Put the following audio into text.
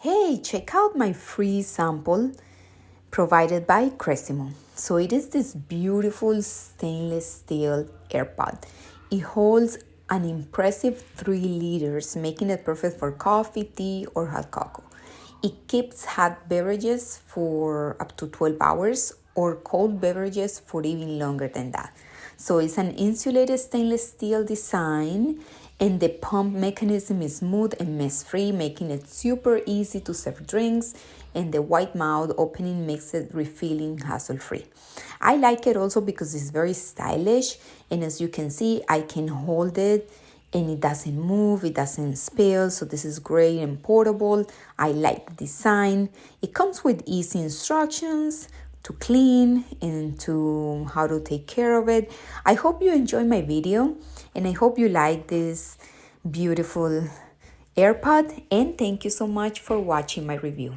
Hey, check out my free sample provided by Cresimo. So it is this beautiful stainless steel AirPod. It holds an impressive 3 liters, making it perfect for coffee, tea, or hot cocoa. It keeps hot beverages for up to 12 hours or cold beverages for even longer than that. So it's an insulated stainless steel design, and the pump mechanism is smooth and mess-free, making it super easy to serve drinks, and the white mouth opening makes it refilling hassle-free. I like it also because it's very stylish, and as you can see, I can hold it and it doesn't move, it doesn't spill, so this is great and portable. I like the design. It comes with easy instructions to clean and to how to take care of it. I hope you enjoy my video, and I hope you like this beautiful AirPod, and thank you so much for watching my review.